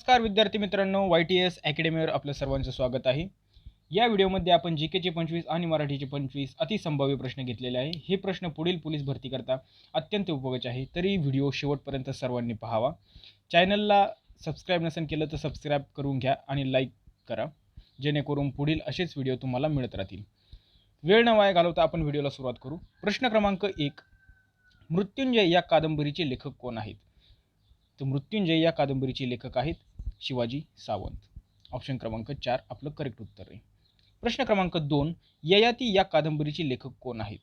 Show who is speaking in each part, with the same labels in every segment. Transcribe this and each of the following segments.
Speaker 1: नमस्कार विद्यार्थी मित्रांनो, YTS अकॅडमीवर आपलं सर्वांचं स्वागत आहे. या व्हिडिओमध्ये आपण जीकेचे 25 आणि मराठीचे 25 अतिसंभाव्य प्रश्न घेतलेले आहे. हे प्रश्न पुढील पोलीस भरतीकरता अत्यंत उपयोगाचे आहे, तरी व्हिडिओ शेवटपर्यंत सर्वांनी पाहावा. चॅनलला सबस्क्राईब नसेल केलं तर सबस्क्राईब करून घ्या आणि लाईक करा, जेणेकरून पुढील असेच व्हिडिओ तुम्हाला मिळत राहतील. वेळ न वाया घालवता आपण व्हिडिओला सुरुवात करू. प्रश्न क्रमांक 1, मृत्युंजय या कादंबरीचे लेखक कोण आहेत? तर मृत्युंजय या कादंबरीचे लेखक आहेत शिवाजी सावंत. ऑप्शन क्रमांक 4 आपलं करेक्ट उत्तर आहे. प्रश्न क्रमांक 2, ययाती या कादंबरीचे लेखक कोण आहेत?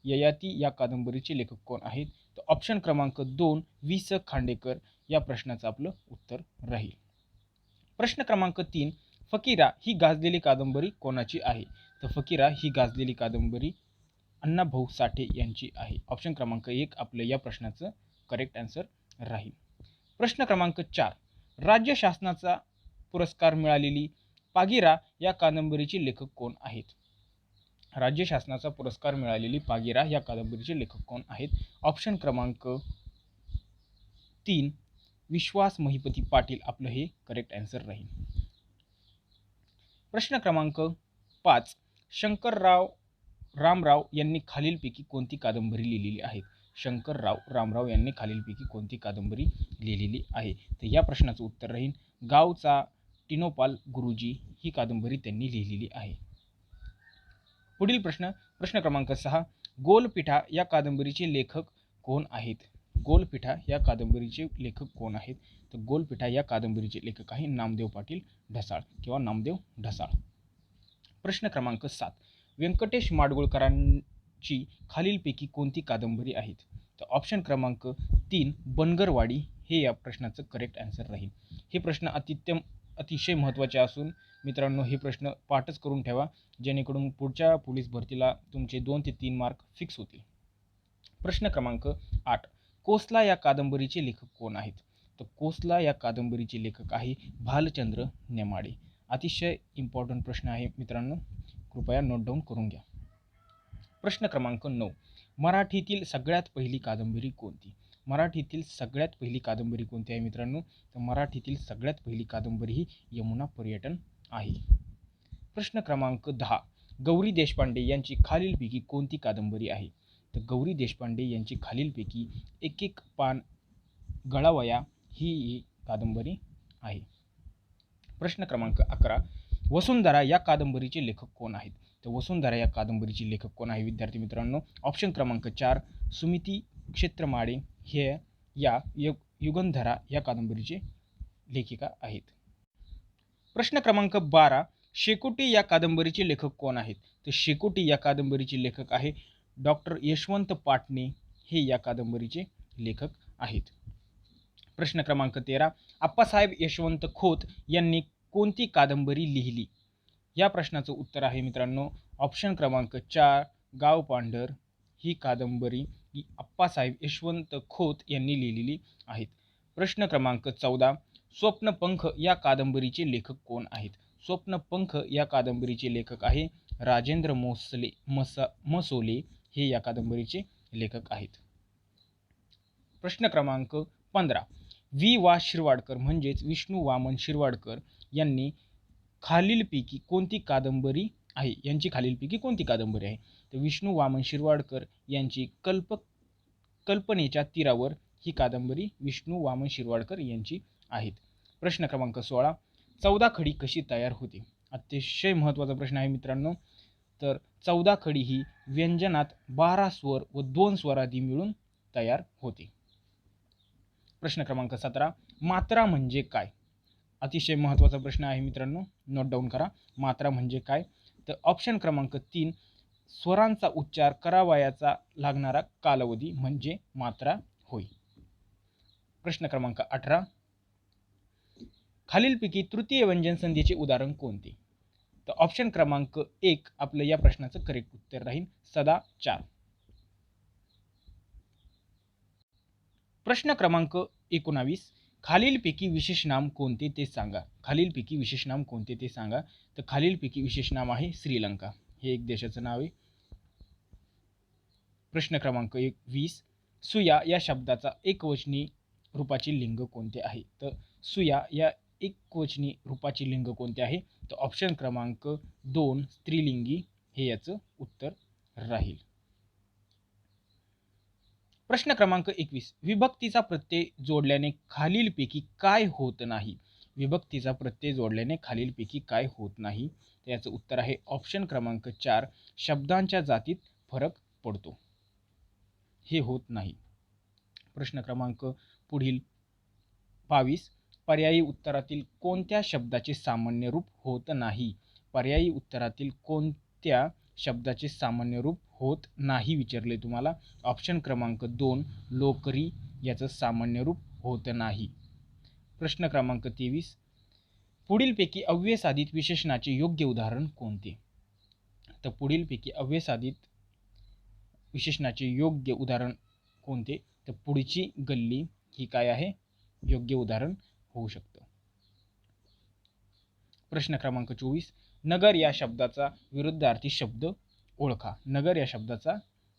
Speaker 1: ययाती या कादंबरीचे लेखक कोण आहेत? तर ऑप्शन क्रमांक 2 वि. स. खांडेकर या प्रश्नाचं आपलं उत्तर राहील. प्रश्न क्रमांक 3, फकीरा ही गाजलेली कादंबरी कोणाची आहे? तर फकीरा ही गाजलेली कादंबरी अण्णाभाऊ साठे यांची आहे. ऑप्शन क्रमांक 1 आपलं या प्रश्नाचं करेक्ट आन्सर राहील. प्रश्न क्रमांक 4, राज्य शासनाचा पुरस्कार मिळालेली पागिरा या कादंबरीचे लेखक कोण आहेत? राज्य शासनाचा पुरस्कार मिळालेली पागिरा या कादंबरीचे लेखक कोण आहेत? ऑप्शन क्रमांक 3 विश्वास महिपती पाटील आपलं हे करेक्ट आन्सर राहील. प्रश्न क्रमांक 5, शंकरराव रामराव यांनी खालीलपैकी कोणती कादंबरी लिहिलेली आहे? शंकरराव रामराव यांनी खालीलपैकी कोणती कादंबरी लिहिलेली आहे? तर या प्रश्नाचं उत्तर राहील गावचा टिनोपाल गुरुजी ही कादंबरी त्यांनी लिहिलेली आहे. पुढील प्रश्न क्रमांक 6, गोलपिठा या कादंबरीचे लेखक कोण आहेत? गोलपिठा या कादंबरीचे लेखक कोण आहेत? तर गोलपिठा या कादंबरीचे लेखक आहे नामदेव पाटील ढसाळ किंवा नामदेव ढसाळ. प्रश्न क्रमांक 7, व्यंकटेश माडगुळकरांची खालीलपैकी कोणती कादंबरी आहेत? तर ऑप्शन क्रमांक 3 बनगरवाडी हे या प्रश्नाचं करेक्ट आन्सर राहील. हे प्रश्न अतिशय महत्त्वाचे असून मित्रांनो हे प्रश्न पाठच करून ठेवा, जेणेकरून पुढच्या पोलीस भरतीला तुमचे 2 ते 3 मार्क फिक्स होतील. प्रश्न क्रमांक 8, कोसला या कादंबरीचे लेखक कोण आहेत? तर कोसला या कादंबरीचे लेखक आहे भालचंद्र नेमाडे. अतिशय इम्पॉर्टंट प्रश्न आहे मित्रांनो, कृपया नोट डाऊन करून घ्या. प्रश्न क्रमांक 9, मराठीतील सगळ्यात पहिली कादंबरी कोणती? मराठीतील सगळ्यात पहिली कादंबरी कोणती आहे मित्रांनो? तर मराठीतील सगळ्यात पहिली कादंबरी ही यमुना पर्यटन आहे. प्रश्न क्रमांक 10, गौरी देशपांडे यांची खालीलपैकी कोणती कादंबरी आहे? तर गौरी देशपांडे यांची खालीलपैकी एक एक पान गळावया ही कादंबरी आहे. प्रश्न क्रमांक 11, वसुंधरा या कादंबरीचे लेखक कोण आहेत? तर वसुंधरा या कादंबरीचे लेखक कोण आहे विद्यार्थी मित्रांनो? ऑप्शन क्रमांक 4 सुमिती क्षेत्रमाडे हे या युगंधरा या कादंबरीचे लेखिका आहेत. प्रश्न क्रमांक 12, शेकोटी या कादंबरीचे लेखक कोण आहेत? तर शेकोटी या कादंबरीचे लेखक आहे डॉक्टर यशवंत पाटणे हे या कादंबरीचे लेखक आहेत. प्रश्न क्रमांक 13, आप्पासाहेब यशवंत खोत यांनी कोणती कादंबरी लिहिली? या प्रश्नाचं उत्तर आहे मित्रांनो ऑप्शन क्रमांक 4 गाव पांढर ही कादंबरी आप्पासाहेब यशवंत खोत यांनी लिहिलेली आहेत. प्रश्न क्रमांक 14, स्वप्नपंख या कादंबरीचे लेखक कोण आहेत? स्वप्नपंख या कादंबरीचे लेखक आहे राजेंद्र मसोले हे या कादंबरीचे लेखक आहेत. प्रश्न क्रमांक 15, वि. वा. शिरवाडकर म्हणजेच विष्णू वामन शिरवाडकर यांनी खालीलपैकी कोणती कादंबरी आहे? यांची खालीलपैकी कोणती कादंबरी आहे? तर विष्णू वामन शिरवाडकर यांची कल्पनेच्या तीरावर ही कादंबरी विष्णू वामन शिरवाडकर यांची आहेत. प्रश्न क्रमांक 16, चौदाखडी कशी तयार होते? अतिशय महत्त्वाचा प्रश्न आहे मित्रांनो. तर चौदाखडी ही व्यंजनात 12 स्वर व 2 स्वरादी मिळून तयार होते. प्रश्न क्रमांक 17, मात्रा म्हणजे काय? अतिशय महत्त्वाचा प्रश्न आहे मित्रांनो, नोट डाऊन करा. मात्रा म्हणजे काय? तर ऑप्शन क्रमांक 3 स्वरांचा उच्चार करावयाचा लागणारा कालावधी म्हणजे मात्रा होय. प्रश्न क्रमांक 18, खालीलपैकी तृतीय व्यंजन संधीचे उदाहरण कोणते? तर ऑप्शन क्रमांक 1 आपलं या प्रश्नाचं करेक्ट उत्तर राहील सदाचार. प्रश्न क्रमांक 19, खालीलपैकी विशेष नाम कोणते ते सांगा? खालीलपैकी विशेष नाम कोणते ते सांगा? तर खालीलपैकी विशेष नाम आहे श्रीलंका, हे एक देशाचं नाव आहे. प्रश्न क्रमांक 20, सुया या शब्दाचा एकवचनी रूपाचे लिंग कोणते आहे? तर सुया या एकवचनी रूपाचे लिंग कोणते आहे? तर ऑप्शन क्रमांक 2 स्त्रीलिंगी हे याचं उत्तर राहील. प्रश्न क्रमांक 21 विभक्तीचा प्रत्यय जोडल्याने खालीलपैकी काय होत नाही? विभक्तीचा प्रत्यय जोडल्याने खालीलपैकी काय होत नाही? तर याचं उत्तर आहे ऑप्शन क्रमांक 4 शब्दांच्या जातीत फरक पडतो, हे होत नाही. प्रश्न क्रमांक पुढील 22 पर्यायी उत्तरातील कोणत्या शब्दाचे सामान्य रूप होत नाही? पर्यायी उत्तरातील कोणत्या शब्दाचे सामान्य रूप होत नाही विचारले तुम्हाला. ऑप्शन क्रमांक 2 लोकरी याचं सामान्य रूप होत नाही. प्रश्न क्रमांक 23 पुढीलपैकी अव्ययसाधित विशेषणाचे योग्य उदाहरण कोणते? तर पुढीलपैकी अव्ययसाधित विशेषणाचे योग्य उदाहरण कोणते? तर पुढची गल्ली ही काय आहे? योग्य उदाहरण होऊ शकतं. प्रश्न क्रमांक 24 नगर या शब्दाचा विरुद्धार्थी शब्द ओळखा. नगर या शब्दाचा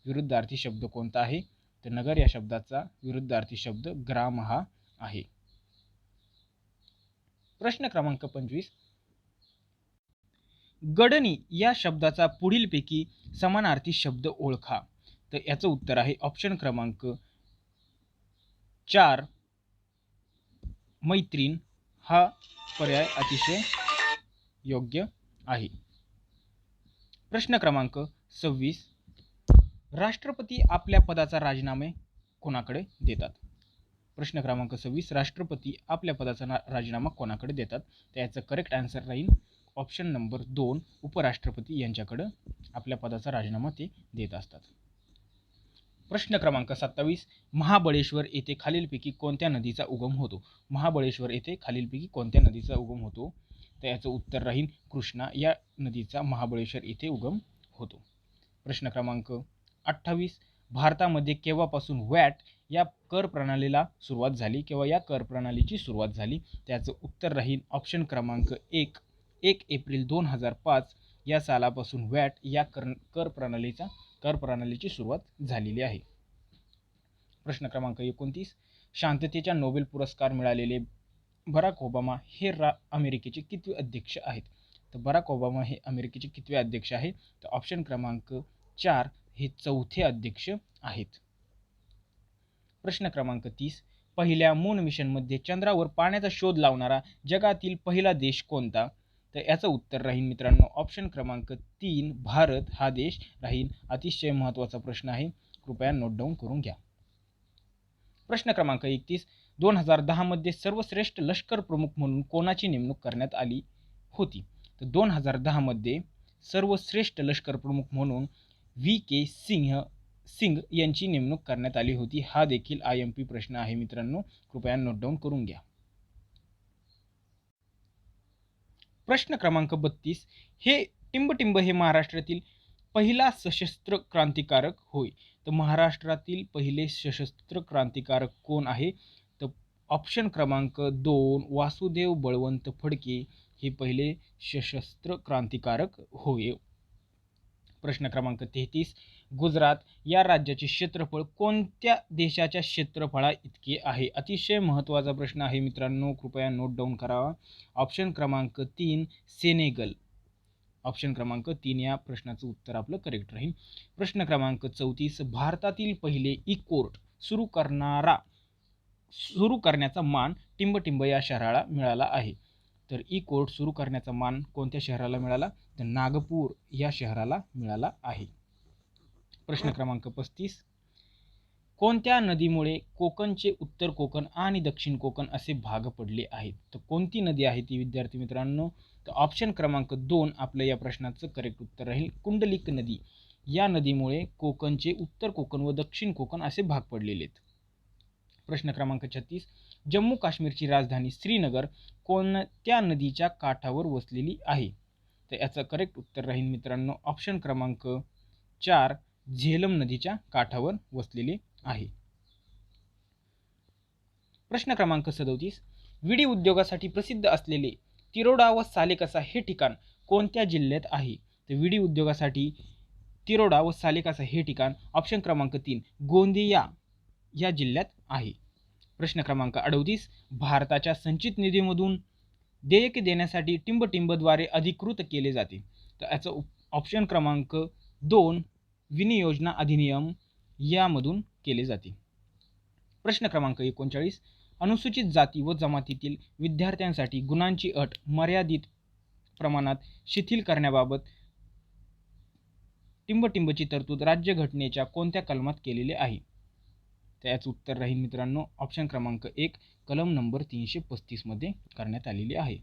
Speaker 1: विरुद्धार्थी शब्द कोणता आहे? तर नगर या शब्दाचा विरुद्धार्थी शब्द ग्राम हा आहे. प्रश्न क्रमांक 25 गडणी या शब्दाचा पुढीलपैकी समानार्थी शब्द ओळखा. तर याचं उत्तर आहे ऑप्शन क्रमांक 4 मैत्रीण हा पर्याय अतिशय योग्य आहे. प्रश्न क्रमांक 26 राष्ट्रपती आपल्या पदाचा राजीनामे कोणाकडे देतात? प्रश्न क्रमांक 26 राष्ट्रपती आपल्या पदाचा राजीनामा कोणाकडे देतात? तर याचं करेक्ट आन्सर राहील ऑप्शन नंबर 2 उपराष्ट्रपती यांच्याकडे आपल्या पदाचा राजीनामा ते देत असतात. प्रश्न क्रमांक 27 महाबळेश्वर येथे खालीलपैकी कोणत्या नदीचा उगम होतो? महाबळेश्वर येथे खालीलपैकी कोणत्या नदीचा उगम होतो? तर याचं उत्तर राहील कृष्णा या नदीचा महाबळेश्वर येथे उगम होतो. प्रश्न क्रमांक 28 भारतामध्ये केव्हापासून वॅट या कर प्रणालीला सुरुवात झाली? केव्हा या कर प्रणालीची सुरुवात झाली? त्याचं उत्तर राहील ऑप्शन क्रमांक 1 एप्रिल 2005 या सालापासून वॅट या कर प्रणालीची सुरुवात झालेली आहे. प्रश्न क्रमांक 29 शांततेचा नोबेल पुरस्कार मिळालेले बराक ओबामा हे अमेरिकेचे कितवे अध्यक्ष आहेत? तर बराक ओबामा हे अमेरिकेचे कितवे अध्यक्ष आहेत? तर ऑप्शन क्रमांक 4 हे चौथे अध्यक्ष आहेत. प्रश्न क्रमांक 30 पहिल्या मून मिशनमध्ये चंद्रावर पाण्याचा शोध लावणारा जगातील पहिला देश कोणता? तर याचं उत्तर राहील मित्रांनो ऑप्शन क्रमांक 3 भारत हा देश राहील. अतिशय महत्त्वाचा प्रश्न आहे, कृपया नोट डाऊन करून घ्या. प्रश्न क्रमांक 31 2010 मध्ये सर्वश्रेष्ठ लष्कर प्रमुख म्हणून कोणाची नेमणूक करण्यात आली होती? तर 2010 मध्ये सर्वश्रेष्ठ लष्कर प्रमुख म्हणून VK सिंग यांची नेमणूक करण्यात आली होती. हा देखील IMP प्रश्न आहे मित्रांनो, कृपया नोट डाऊन करून घ्या. प्रश्न क्रमांक 32 हे टिंबटिंब हे महाराष्ट्रातील पहिला सशस्त्र क्रांतिकारक होय. तर महाराष्ट्रातील पहिले सशस्त्र क्रांतिकारक कोण आहे? तर ऑप्शन क्रमांक 2 वासुदेव बळवंत फडके हे पहिले सशस्त्र क्रांतिकारक होय. प्रश्न क्रमांक 33 गुजरात या राज्याचे क्षेत्रफळ कोणत्या देशाच्या क्षेत्रफळा इतके आहे? अतिशय महत्त्वाचा प्रश्न आहे मित्रांनो, कृपया नोट डाऊन करावा. ऑप्शन क्रमांक 3 सेनेगल. ऑप्शन क्रमांक 3 या प्रश्नाचं उत्तर आपलं करेक्ट राहील. प्रश्न क्रमांक 34 भारतातील पहिले ई-कोर्ट सुरू करण्याचा मान टिंबटिंब या शहराला मिळाला आहे. तर ई-कोर्ट सुरू करण्याचा मान कोणत्या शहराला मिळाला? तर नागपूर या शहराला मिळाला आहे. प्रश्न क्रमांक 35 कोणत्या नदीमुळे कोकणचे उत्तर कोकण आणि दक्षिण कोकण असे भाग पडले आहेत? तर कोणती नदी आहे ती विद्यार्थी मित्रांनो? तर ऑप्शन क्रमांक 2 आपलं या प्रश्नाचं करेक्ट उत्तर राहील कुंडलिक नदी. या नदीमुळे कोकणचे उत्तर कोकण व दक्षिण कोकण असे भाग पडलेले आहेत. प्रश्न क्रमांक 36 जम्मू काश्मीरची राजधानी श्रीनगर कोणत्या नदीच्या काठावर वसलेली आहे? तर याचं करेक्ट उत्तर राहील मित्रांनो ऑप्शन क्रमांक 4 झेलम नदीच्या काठावर वसलेले आहे. प्रश्न क्रमांक 37 विडी उद्योगासाठी प्रसिद्ध असलेले तिरोडा व सालेकसा हे ठिकाण कोणत्या जिल्ह्यात आहे? तर विडी उद्योगासाठी तिरोडा व सालेकसा हे ठिकाण ऑप्शन क्रमांक 3 गोंदिया या जिल्ह्यात आहे. प्रश्न क्रमांक 38, भारताच्या संचित निधीमधून देयके देण्यासाठी टिंबटिंबद्वारे अधिकृत केले जाते. तर याचं ऑप्शन क्रमांक 2, विनियोजना अधिनियम यामधून केले जाते. प्रश्न क्रमांक 39, अनुसूचित जाती व जमातीतील विद्यार्थ्यांसाठी गुणांची अट मर्यादित प्रमाणात शिथिल करण्याबाबत टिंबटिंबची तरतूद राज्यघटनेच्या कोणत्या कलमात केलेले आहे? तर याचं उत्तर राहील मित्रांनो ऑप्शन क्रमांक 1, कलम नंबर 335 मध्ये करण्यात आलेली आहे.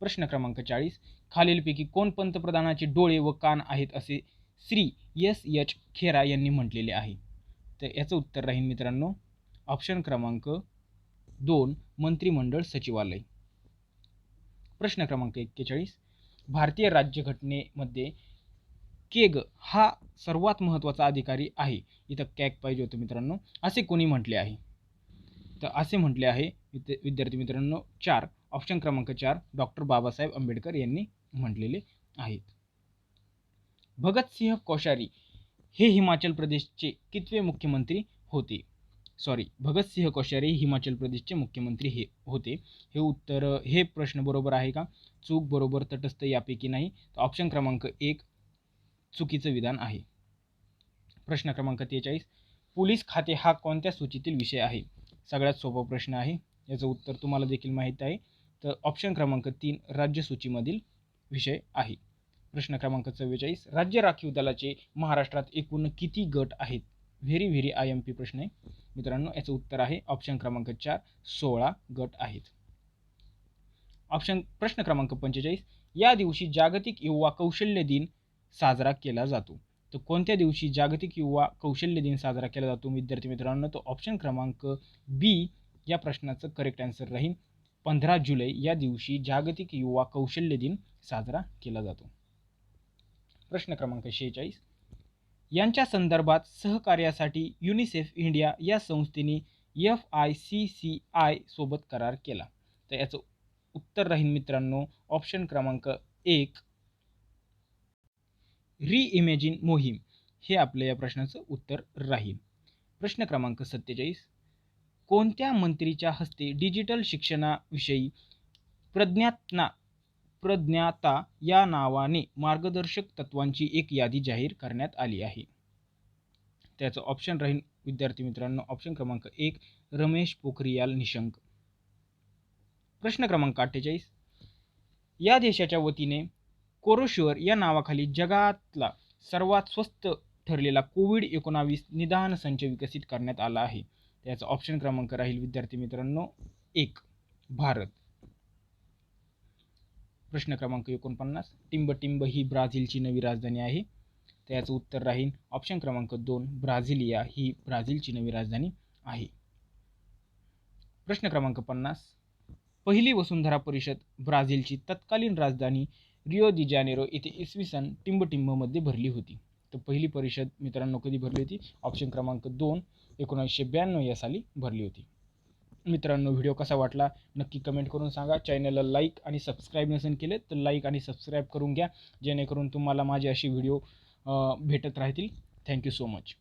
Speaker 1: प्रश्न क्रमांक 40, खालीलपैकी कोण पंतप्रधानाचे डोळे व कान आहेत असे श्री S.H. खेरा यांनी म्हटलेले आहे? तर याचं उत्तर राहील मित्रांनो ऑप्शन क्रमांक 2, मंत्रिमंडळ सचिवालय. प्रश्न क्रमांक 41, भारतीय राज्यघटनेमध्ये केग हा सर्वात महत्त्वाचा अधिकारी आहे. इथं कॅग पाहिजे होतं मित्रांनो. असे कोणी म्हटले आहे? तर असे म्हटले आहे विद्यार्थी मित्रांनो 4, ऑप्शन क्रमांक 4, डॉक्टर बाबासाहेब आंबेडकर यांनी म्हटलेले आहेत. भगतसिंह कोश्यारी हे हिमाचल प्रदेशचे कितवे मुख्यमंत्री होते? भगतसिंह कोश्यारी हिमाचल प्रदेशचे मुख्यमंत्री हे होते. हे प्रश्न बरोबर आहे का? चूक, बरोबर, तटस्थ यापैकी नाही. तर ऑप्शन क्रमांक 1 चुकीचं विधान आहे. प्रश्न क्रमांक 43, पोलीस खाते हा कोणत्या सूचीतील विषय आहे? सगळ्यात सोपा प्रश्न आहे. याचं उत्तर तुम्हाला देखील माहीत आहे. तर ऑप्शन क्रमांक 3 राज्य सूचीमधील विषय आहे. प्रश्न क्रमांक 44, राज्य राखीव दलाचे महाराष्ट्रात एकूण किती गट आहेत? व्हेरी IMP प्रश्न आहे मित्रांनो. याचं उत्तर आहे ऑप्शन क्रमांक 4, 16 गट आहेत. प्रश्न क्रमांक 45, या दिवशी जागतिक युवा कौशल्य दिन साजरा केला जातो. तर कोणत्या दिवशी जागतिक युवा कौशल्य दिन साजरा केला जातो विद्यार्थी मित्रांनो? तो ऑप्शन क्रमांक B या प्रश्नाचं करेक्ट आन्सर राहील 15 जुलै या दिवशी जागतिक युवा कौशल्य दिन साजरा केला जातो. प्रश्न क्रमांक 46, यांच्या संदर्भात सहकार्यासाठी युनिसेफ इंडिया या संस्थेने FICCI सोबत करार केला. तर याचं उत्तर राहील मित्रांनो ऑप्शन क्रमांक 1, रिइमॅजिन मोहीम हे आपल्या या प्रश्नाचं उत्तर राहील. प्रश्न क्रमांक 47, कोणत्या मंत्रीच्या हस्ते डिजिटल शिक्षणाविषयी प्रज्ञाता या नावाने मार्गदर्शक तत्वांची एक यादी जाहीर करण्यात आली आहे? त्याचं ऑप्शन राहील विद्यार्थी मित्रांनो ऑप्शन क्रमांक 1, रमेश पोखरियाल निशंक. प्रश्न क्रमांक 48, या देशाच्या वतीने कोरोश्युअर या नावाखाली जगातला सर्वात स्वस्त ठरलेला कोविड-19 निदान संच विकसित करण्यात आला आहे. त्याचा ऑप्शन क्रमांक राहील विद्यार्थी मित्रांनो 1, भारत. प्रश्न क्रमांक 49, टिंबटिंब ही ब्राझीलची नवी राजधानी आहे. त्याचं उत्तर राहील ऑप्शन क्रमांक 2, ब्राझिलिया ही ब्राझीलची नवी राजधानी आहे. प्रश्न क्रमांक 50, पहिली वसुंधरा परिषद ब्राझीलची तत्कालीन राजधानी रिओ दी जानेरो येथे इसवी सन टिंबटिंबमध्ये भरली होती. तर पहिली परिषद मित्रांनो कधी भरली होती? ऑप्शन क्रमांक 2, 1992 या साली भरली होती. मित्रांनो व्हिडिओ कसा वाटला नक्की कमेंट करून सांगा. चॅनलला लाईक आणि सबस्क्राईब नसेल केले तर लाईक आणि सबस्क्राईब करून घ्या, जेणेकरून तुम्हाला माझे असे व्हिडिओ भेटत राहतील. Thank you so much.